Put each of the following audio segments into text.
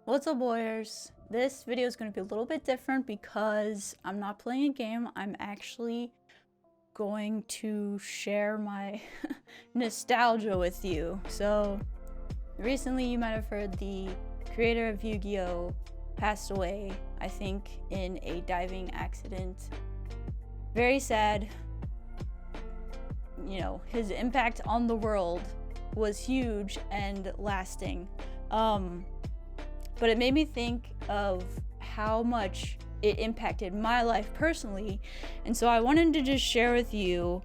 What's up, warriors? This video is going to be a little bit different because I'm not playing a game. I'm actually going to share my nostalgia with you. So recently you might have heard the creator of Yu-Gi-Oh! Passed away, I think, in a diving accident. Very sad. You know, his impact on the world was huge and lasting. But it made me think of how much it impacted my life personally, and so I wanted to just share with you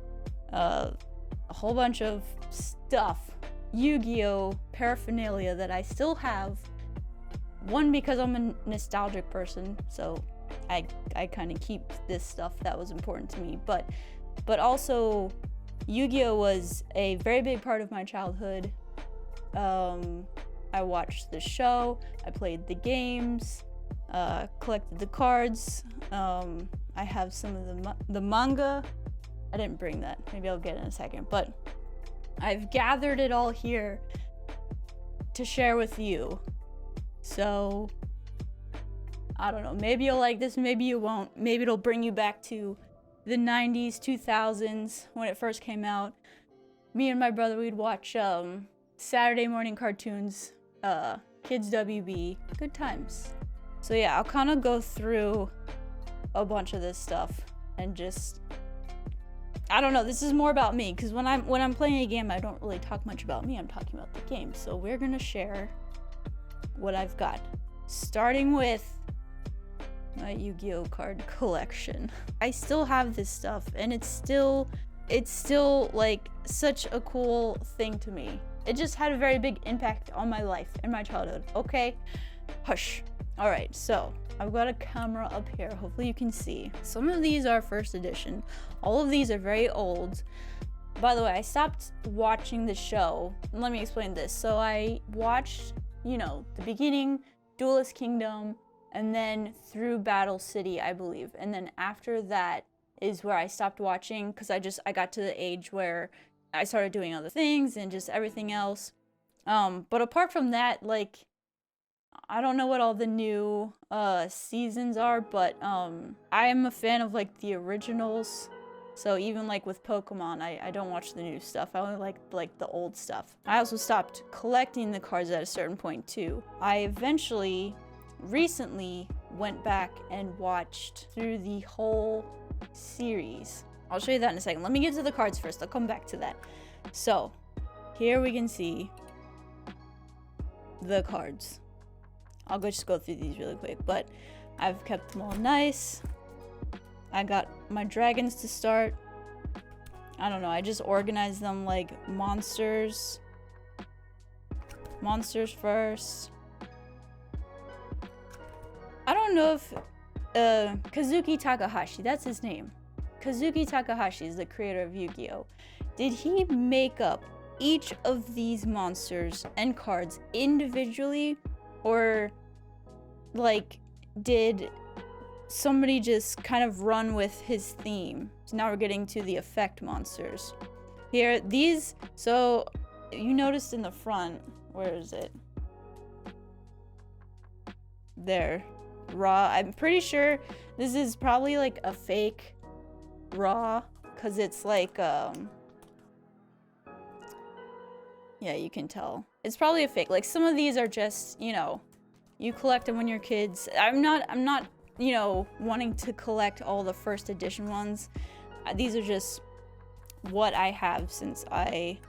a whole bunch of stuff, Yu-Gi-Oh! Paraphernalia that I still have. One, because I'm a nostalgic person, so I kind of keep this stuff that was important to me, but also Yu-Gi-Oh! Was a very big part of my childhood. I watched the show, I played the games, collected the cards. I have some of the manga. I didn't bring that, maybe I'll get it in a second, but I've gathered it all here to share with you. So I don't know, maybe you'll like this, maybe you won't. Maybe it'll bring you back to the 90s, 2000s when it first came out. Me and my brother, we'd watch Saturday morning cartoons, Kids WB, good times. So yeah, I'll kind of go through a bunch of this stuff and just, I don't know, this is more about me, because when I'm playing a game, I don't really talk much about me, I'm talking about the game. So we're gonna share what I've got, starting with my Yu-Gi-Oh! Card collection. I still have this stuff, and it's still like such a cool thing to me. It just had a very big impact on my life and my childhood. Okay, hush. All right, so I've got a camera up here. Hopefully you can see. Some of these are first edition. All of these are very old. By the way, I stopped watching the show. Let me explain this. So I watched, you know, the beginning, Duelist Kingdom, and then through Battle City, I believe. And then after that is where I stopped watching, because I got to the age where I started doing other things and just everything else. But apart from that, like, I don't know what all the new seasons are, but I am a fan of like the originals. So even like with Pokemon, I don't watch the new stuff. I only like the old stuff. I also stopped collecting the cards at a certain point too. I eventually recently went back and watched through the whole series. I'll show you that in a second. Let me get to the cards first. I'll come back to that. So here we can see the cards. I'll just go through these really quick, but I've kept them all nice. I got my dragons to start. I don't know, I just organized them like monsters. Monsters first. I don't know if Kazuki Takahashi, that's his name. Kazuki Takahashi is the creator of Yu-Gi-Oh! Did he make up each of these monsters and cards individually, or like did somebody just kind of run with his theme? So now we're getting to the effect monsters. Here, these, so you noticed in the front, where is it? There, Raw. I'm pretty sure this is probably like a fake Raw, because it's like, yeah, you can tell. It's probably a fake. Like, some of these are just, you know, you collect them when you're kids. I'm not, you know, wanting to collect all the first edition ones. These are just what I have since I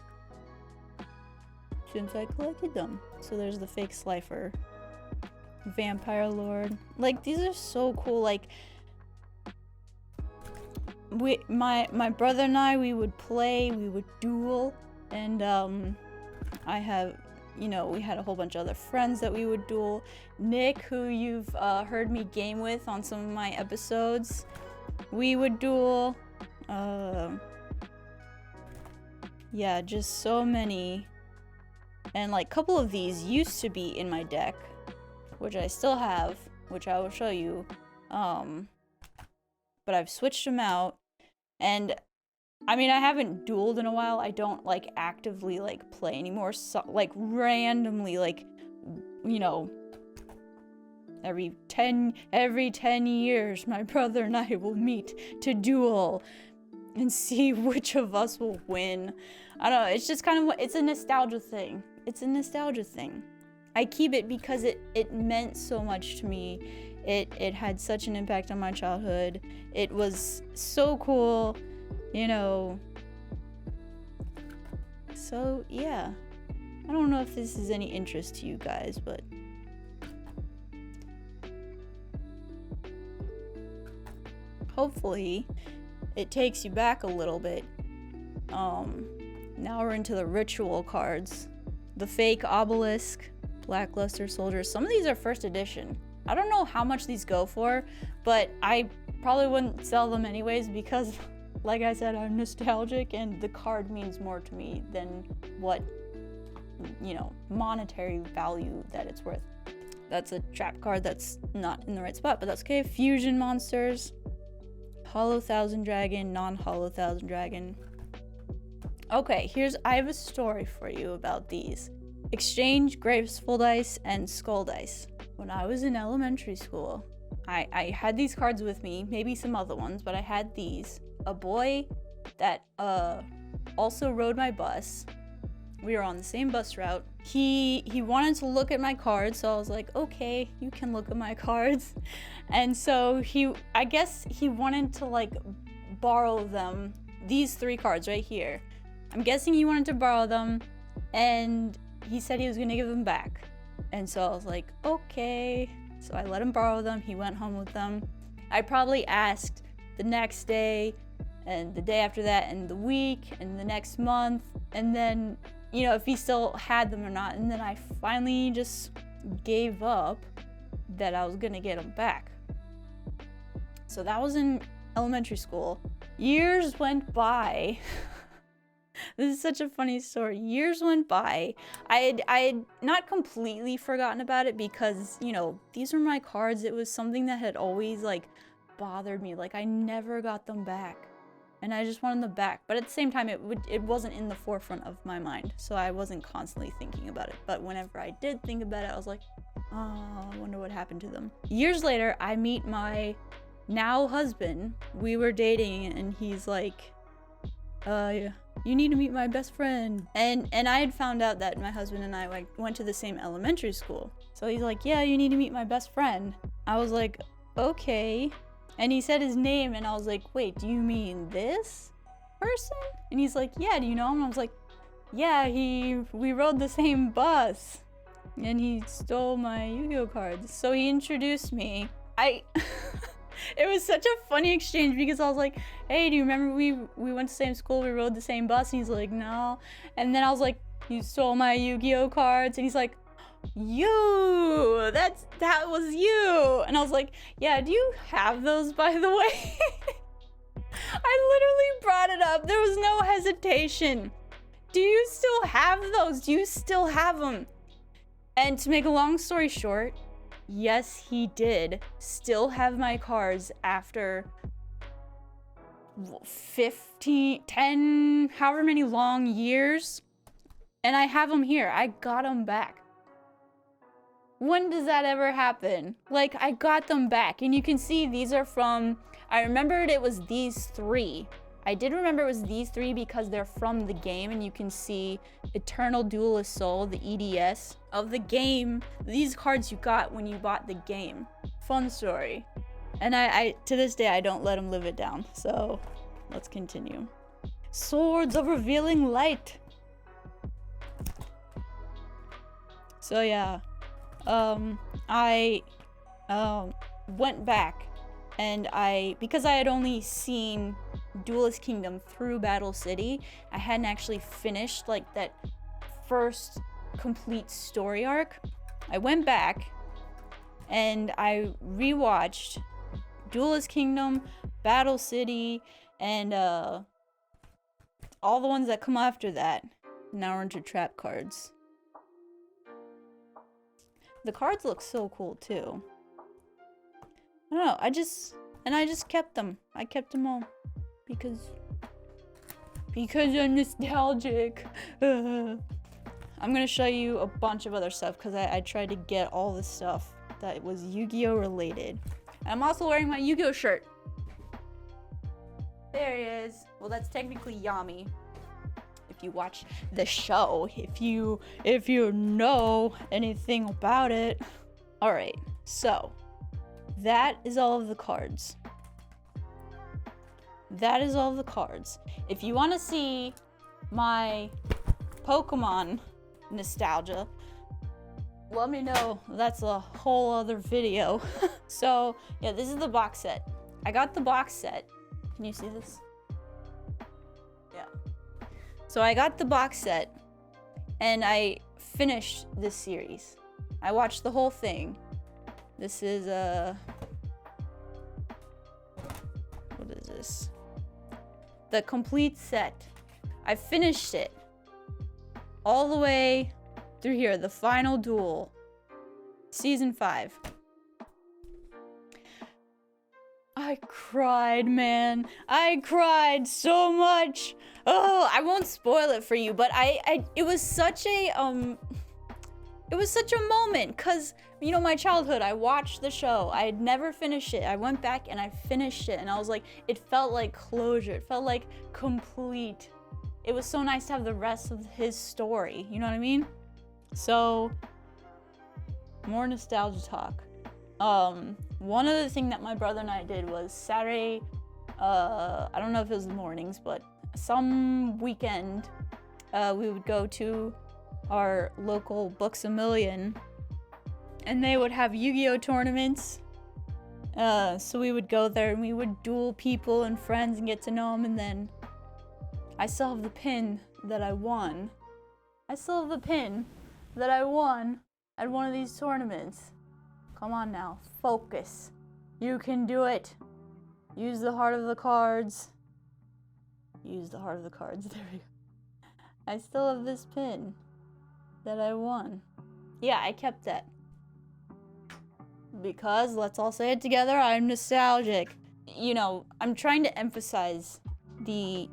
collected them. So there's the fake Slifer. Vampire Lord. Like, these are so cool. Like, my brother and I, we would play, we would duel, and I have, you know, we had a whole bunch of other friends that we would duel. Nick, who you've heard me game with on some of my episodes, we would duel. Yeah, just so many. And like a couple of these used to be in my deck, which I still have, which I will show you. But I've switched them out, and I mean, I haven't dueled in a while. I don't like actively like play anymore. So, like randomly, like, you know, Every 10 years, my brother and I will meet to duel and see which of us will win. I don't know, it's just kind of, it's a nostalgia thing. It's a nostalgia thing. I keep it because it meant so much to me. It had such an impact on my childhood. It was so cool, you know. So, yeah. I don't know if this is any interest to you guys, but hopefully it takes you back a little bit. Now we're into the ritual cards. The fake obelisk, lackluster soldiers. Some of these are first edition. I don't know how much these go for, but I probably wouldn't sell them anyways because, like I said, I'm nostalgic and the card means more to me than what, you know, monetary value that it's worth. That's a trap card that's not in the right spot, but that's okay. Fusion monsters. Hollow Thousand Dragon, non-Hollow Thousand Dragon. Okay, I have a story for you about these. Exchange, Graceful Dice, and Skull Dice. When I was in elementary school, I had these cards with me, maybe some other ones, but I had these. A boy that also rode my bus. We were on the same bus route. He wanted to look at my cards, so I was like, okay, you can look at my cards. And so I guess he wanted to like borrow them, these 3 cards right here. I'm guessing he wanted to borrow them, and he said he was gonna give them back. And so I was like, okay. So I let him borrow them, he went home with them. I probably asked the next day, and the day after that, and the week, and the next month, and then, you know, if he still had them or not. And then I finally just gave up that I was gonna get them back. So that was in elementary school. Years went by. This is such a funny story. Years went by. I had not completely forgotten about it because, you know, these were my cards. It was something that had always like bothered me. Like I never got them back. And I just wanted them back. But at the same time, it wasn't in the forefront of my mind. So I wasn't constantly thinking about it. But whenever I did think about it, I was like, oh, I wonder what happened to them. Years later, I meet my now husband. We were dating and he's like, you need to meet my best friend. And I had found out that my husband and I like went to the same elementary school. So he's like, yeah, you need to meet my best friend. I was like, okay. And he said his name and I was like, wait, do you mean this person? And he's like, yeah, do you know him? And I was like, yeah, we rode the same bus and he stole my Yu-Gi-Oh cards. So he introduced me. It was such a funny exchange because I was like, hey, do you remember we went to the same school, we rode the same bus? And he's like, no. And then I was like, you stole my Yu-Gi-Oh cards? And he's like, you, that was you. And I was like, yeah, do you have those, by the way? I literally brought it up. There was no hesitation. Do you still have those? Do you still have them? And to make a long story short, yes, he did still have my cards after 15, 10, however many long years. And I have them here. I got them back. When does that ever happen? Like, I got them back. And you can see these are from, I remembered it was these 3. I did remember it was these 3 because they're from the game, and you can see Eternal Duelist Soul, the EDS of the game. These cards you got when you bought the game. Fun story. And I to this day, I don't let him live it down. So let's continue. Swords of Revealing Light. So yeah, I went back and because I had only seen Duelist Kingdom through Battle City, I hadn't actually finished like that first complete story arc. I went back and I rewatched Duelist Kingdom, Battle City, and all the ones that come after that. Now we're into trap cards. The cards look so cool too. I don't know, I just kept them. I kept them all because I'm nostalgic. I'm gonna show you a bunch of other stuff because I tried to get all this stuff that was Yu-Gi-Oh related. And I'm also wearing my Yu-Gi-Oh shirt. There he is. Well, that's technically Yami. If you watch the show, if you know anything about it. All right, so that is all of the cards. That is all of the cards. If you want to see my Pokemon nostalgia, let me know. That's a whole other video. So yeah, this is the box set. I got the box set. Can you see this? Yeah. So I got the box set and I finished this series. I watched the whole thing. This is what is this? The complete set. I finished it all the way through here, the final duel, season 5. I cried, man. I cried so much. Oh, I won't spoil it for you, but it was such a moment, cause you know, my childhood, I watched the show. I had never finished it. I went back and I finished it, and I was like, it felt like closure. It felt like complete. It was so nice to have the rest of his story. You know what I mean? So, more nostalgia talk. One other thing that my brother and I did was Saturday, I don't know if it was the mornings, but some weekend, we would go to our local Books A Million, and they would have Yu-Gi-Oh tournaments. So we would go there and we would duel people and friends and get to know them, and then I still have the pin that I won. I still have the pin that I won at one of these tournaments. Come on now, focus. You can do it. Use the heart of the cards. Use the heart of the cards. There we go. I still have this pin that I won. Yeah, I kept that. Because, let's all say it together, I'm nostalgic. You know, I'm trying to emphasize the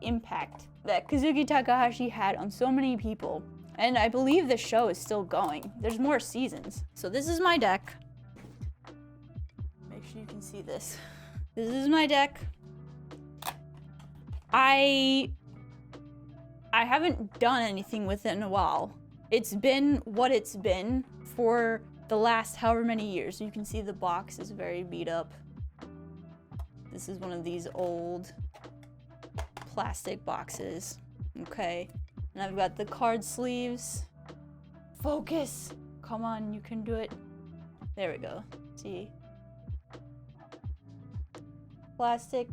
impact that Kazuki Takahashi had on so many people. And I believe the show is still going. There's more seasons. So this is my deck. Make sure you can see this. This is my deck. I haven't done anything with it in a while. It's been what it's been for the last however many years. You can see the box is very beat up. This is one of these old plastic boxes. Okay. And I've got the card sleeves. Focus! Come on, you can do it. There we go. See? Plastic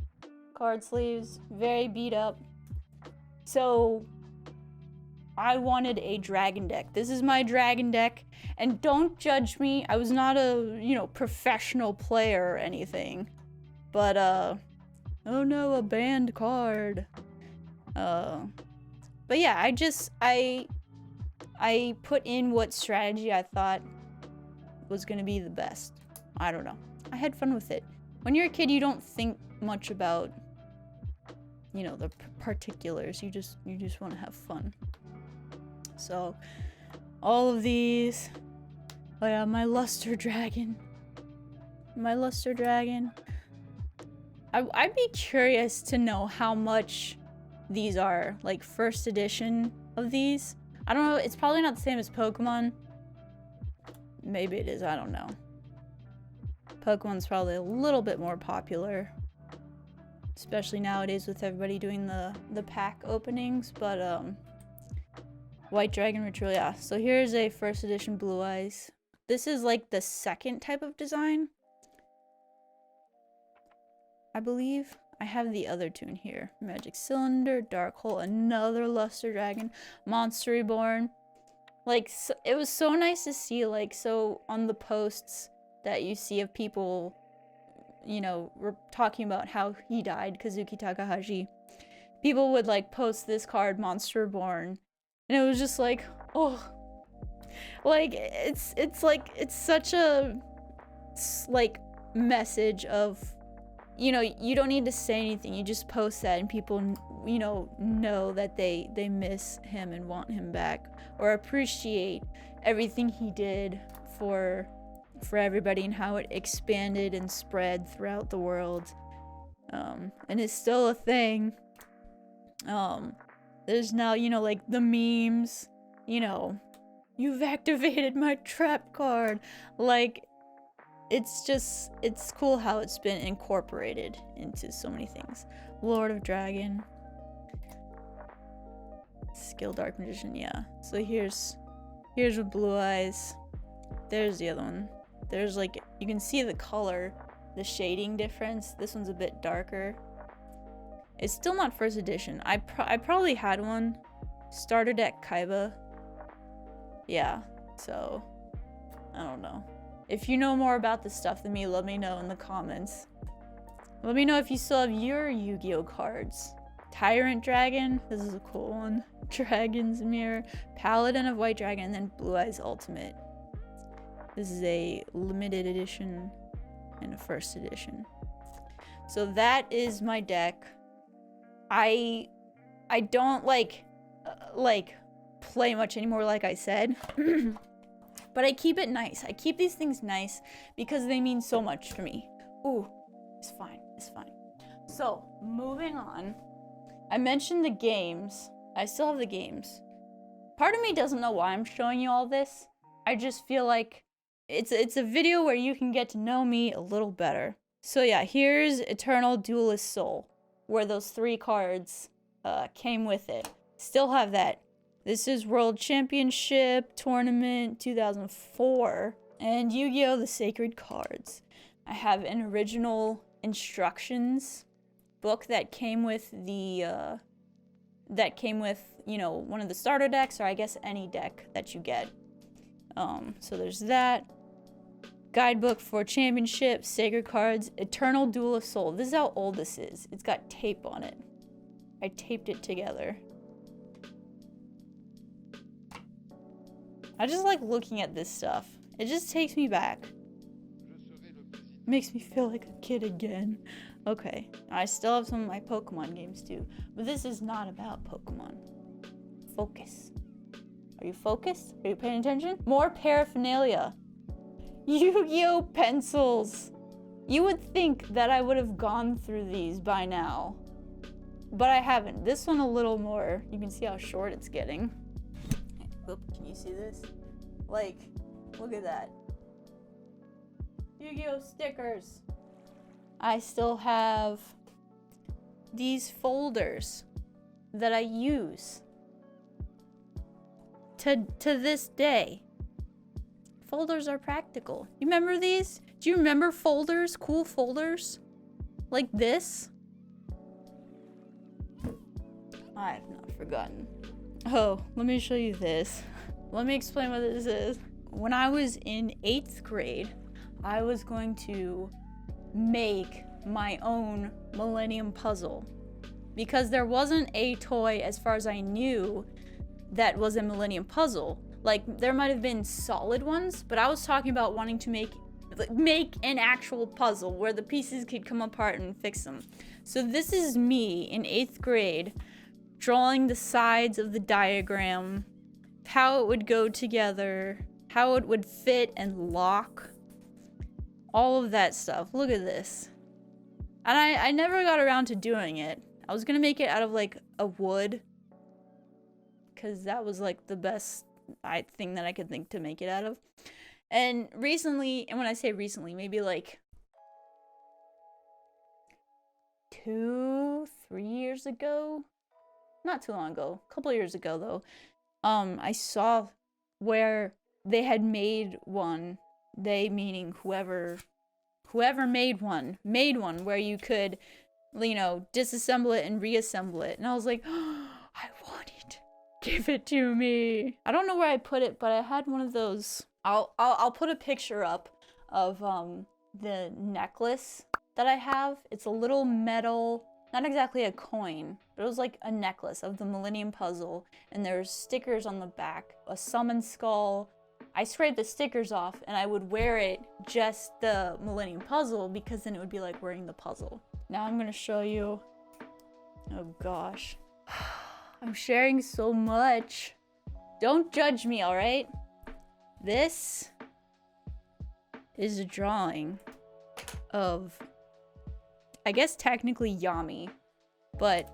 card sleeves, very beat up. So, I wanted a dragon deck. This is my dragon deck. And don't judge me. I was not a, professional player or anything. But, oh no, a banned card. But yeah, I put in what strategy I thought was gonna be the best. I don't know. I had fun with it. When you're a kid, you don't think much about, the particulars. You just want to have fun. So, all of these. Oh yeah, my luster dragon. My luster dragon. I'd be curious to know how much these are, like first edition of these. I don't know, it's probably not the same as Pokemon. Maybe it is, I don't know. Pokemon's probably a little bit more popular, especially nowadays with everybody doing the pack openings, but White Dragon Ritual, yeah. So here's a first edition Blue Eyes. This is like the second type of design, I believe. I have the other two in here. Magic Cylinder, Dark Hole, another Luster Dragon, Monster Reborn. Like, so, it was so nice to see, like, so on the posts that you see of people, we're talking about how he died, Kazuki Takahashi. People would, like, post this card, Monster Reborn, and it was just like, oh. Like, it's such a, like, message of, you don't need to say anything. You just post that and people, know that they miss him and want him back, or appreciate everything he did for for everybody and how it expanded and spread throughout the world. And it's still a thing. There's now, you know, like the memes, you know, you've activated my trap card. Like, it's just, it's cool how it's been incorporated into so many things. Lord of Dragon. Skill Dark Magician, yeah. So here's with Blue Eyes. There's the other one. There's like, you can see the color, the shading difference. This one's a bit darker. It's still not first edition. I probably had one. Starter deck Kaiba. Yeah, so I don't know. If you know more about this stuff than me, let me know in the comments. Let me know if you still have your Yu-Gi-Oh cards. Tyrant Dragon, this is a cool one. Dragon's Mirror, Paladin of White Dragon, and then Blue Eyes Ultimate. This is a limited edition and a first edition. So that is my deck. I don't like play much anymore, like I said. But I keep it nice. I keep these things nice because they mean so much to me. Ooh, it's fine. It's fine. So, moving on. I mentioned the games. I still have the games. Part of me doesn't know why I'm showing you all this. I just feel like it's a video where you can get to know me a little better. So yeah, here's Eternal Duelist Soul, where those 3 cards came with it. Still have that. This is World Championship Tournament 2004 and Yu-Gi-Oh! The Sacred Cards. I have an original instructions book that came with the you know, one of the starter decks, or I guess any deck that you get. So there's that. Guidebook for Championship, Sacred Cards, Eternal Duel of Soul. This is how old this is. It's got tape on it. I taped it together. I just like looking at this stuff. It just takes me back. Makes me feel like a kid again. Okay, I still have some of my Pokemon games too, but this is not about Pokemon. Focus. Are you focused? Are you paying attention? More paraphernalia. Yu-Gi-Oh! Pencils. You would think that I would have gone through these by now, but I haven't. This one a little more. You can see how short it's getting. Oop, can you see this? Like, look at that. Yu-Gi-Oh! Stickers. I still have these folders that I use to this day. Folders are practical. You remember these? Do you remember folders? Cool folders? Like this? I have not forgotten. Oh, let me show you this. Let me explain what this is. When I was in 8th grade, I was going to make my own Millennium Puzzle because there wasn't a toy, as far as I knew, that was a Millennium Puzzle. Like, there might have been solid ones, but I was talking about wanting to make an actual puzzle where the pieces could come apart and fix them. So this is me in 8th grade drawing the sides of the diagram, how it would go together, how it would fit and lock, all of that stuff. Look at this. And I never got around to doing it. I was gonna make it out of like a wood, because that was like the best thing that I could think to make it out of. And recently, and when I say recently, maybe like 2-3 years ago, not too long ago, a couple years ago though, I saw where they had made one, they meaning whoever made one where you could, you know, disassemble it and reassemble it. And I was like, oh, I want it. Give it to me. I don't know where I put it, but I had one of those. I'll put a picture up of the necklace that I have. It's a little metal, not exactly a coin, but it was like a necklace of the Millennium Puzzle, and there's stickers on the back, a summon skull. I scraped the stickers off and I would wear it just the Millennium Puzzle, because then it would be like wearing the puzzle. Now I'm gonna show you. Oh gosh. I'm sharing so much. Don't judge me, alright? This is a drawing of, I guess technically Yami, but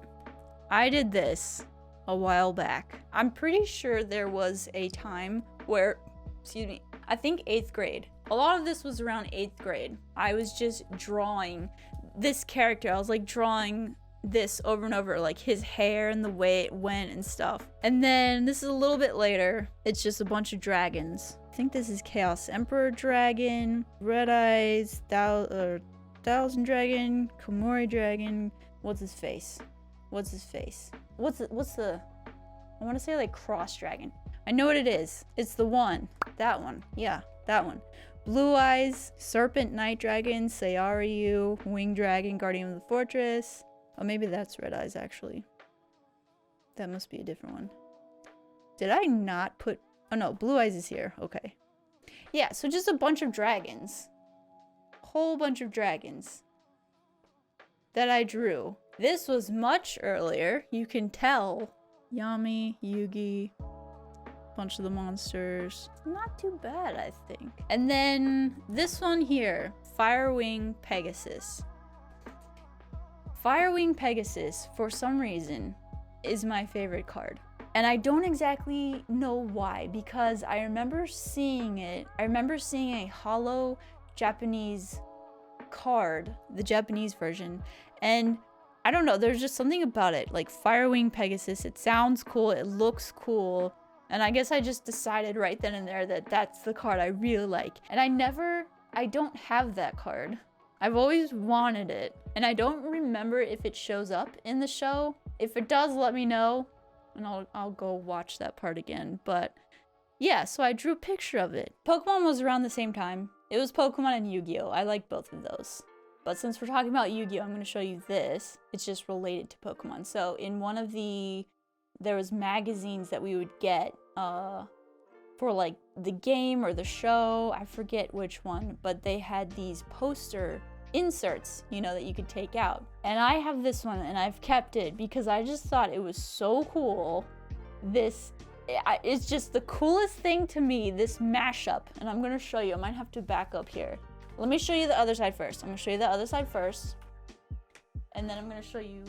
I did this a while back. I'm pretty sure there was a time where, excuse me, I think 8th grade. A lot of this was around 8th grade. I was just drawing this character. I was like drawing this over and over, like his hair and the way it went and stuff. And then this is a little bit later. It's just a bunch of dragons. I think this is Chaos Emperor Dragon, Red Eyes, Thousand Dragon, Komori Dragon. What's his face? What's his face? What's the, I want to say like Cross Dragon. I know what it is. It's the one. That one. Yeah, that one. Blue Eyes, Serpent Night Dragon, Sayaryu, Winged Dragon, Guardian of the Fortress. Oh, maybe that's Red Eyes, actually. That must be a different one. Did I not put... Oh, no. Blue Eyes is here. Okay. Yeah, so just a bunch of dragons. Whole bunch of dragons that I drew. This was much earlier. You can tell. Yami, Yugi, bunch of the monsters. Not too bad, I think. And then this one here. Firewing Pegasus. Firewing Pegasus, for some reason, is my favorite card. And I don't exactly know why, because I remember seeing it. I remember seeing a holo Japanese card, the Japanese version, and I don't know, there's just something about it. Like Firewing Pegasus, it sounds cool, it looks cool, and I guess I just decided right then and there that that's the card I really like. And I don't have that card. I've always wanted it, and I don't remember if it shows up in the show. If it does, let me know, and I'll go watch that part again. But yeah, so I drew a picture of it. Pokemon was around the same time. It was Pokemon and Yu-Gi-Oh! I like both of those. But since we're talking about Yu-Gi-Oh! I'm going to show you this. It's just related to Pokemon. So in one of there was magazines that we would get for like the game or the show, I forget which one, but they had these poster inserts, you know, that you could take out. And I have this one and I've kept it because I just thought it was so cool. It's just the coolest thing to me, this mashup. And I'm gonna show you, I might have to back up here. Let me show you the other side first. I'm gonna show you the other side first. And then I'm gonna show you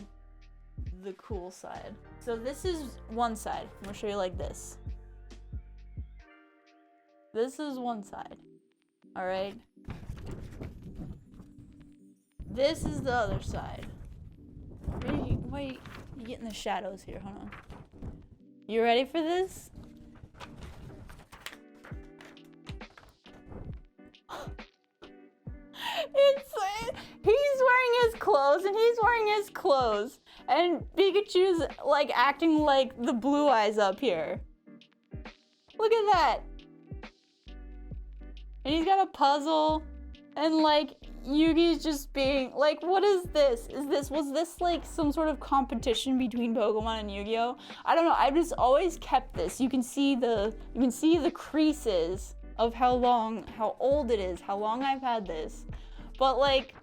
the cool side. So this is one side. I'm gonna show you like this. This is one side, all right? This is the other side. Wait, you get in the shadows here, hold on. You ready for this? He's wearing his clothes and he's wearing his clothes. And Pikachu's like acting like the Blue Eyes up here. Look at that. And he's got a puzzle, and like Yugi's just being like, what is this? Was this like some sort of competition between Pokemon and Yu-Gi-Oh? I don't know. I just always kept this. You can see the creases of how old it is, how long I've had this. But like,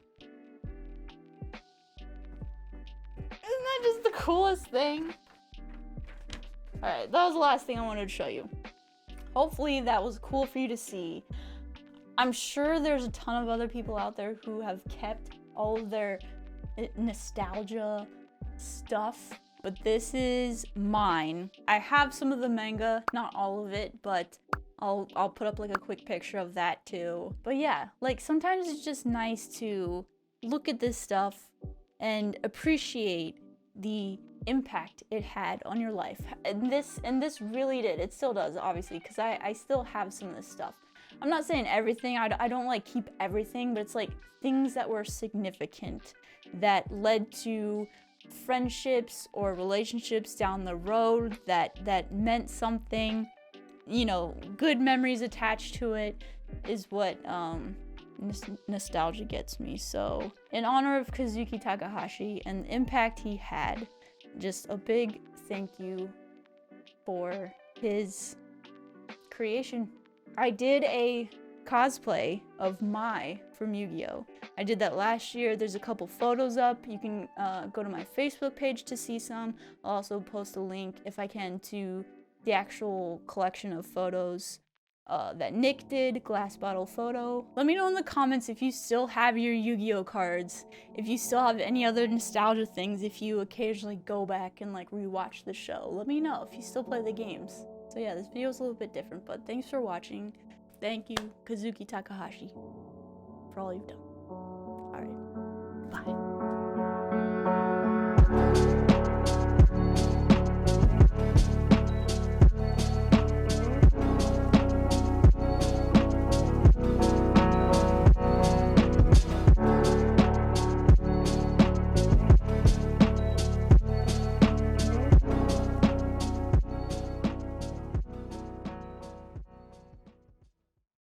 isn't that just the coolest thing? All right, that was the last thing I wanted to show you. Hopefully that was cool for you to see. I'm sure there's a ton of other people out there who have kept all of their nostalgia stuff, but this is mine. I have some of the manga, not all of it, but I'll put up like a quick picture of that too. But yeah, like sometimes it's just nice to look at this stuff and appreciate the impact it had on your life. And this really did. It still does, obviously, because I still have some of this stuff. I'm not saying everything, I don't like keep everything, but it's like things that were significant that led to friendships or relationships down the road that meant something, you know, good memories attached to it is what nostalgia gets me. So in honor of Kazuki Takahashi and the impact he had, just a big thank you for his creation. I did a cosplay of Mai from Yu-Gi-Oh! I did that last year. There's a couple photos up. You can go to my Facebook page to see some. I'll also post a link, if I can, to the actual collection of photos that Nick did, Glass Bottle Photo. Let me know in the comments if you still have your Yu-Gi-Oh cards, if you still have any other nostalgia things, if you occasionally go back and like rewatch the show. Let me know if you still play the games. So yeah, this video is a little bit different, but thanks for watching. Thank you, Kazuki Takahashi, for all you've done. Alright, bye.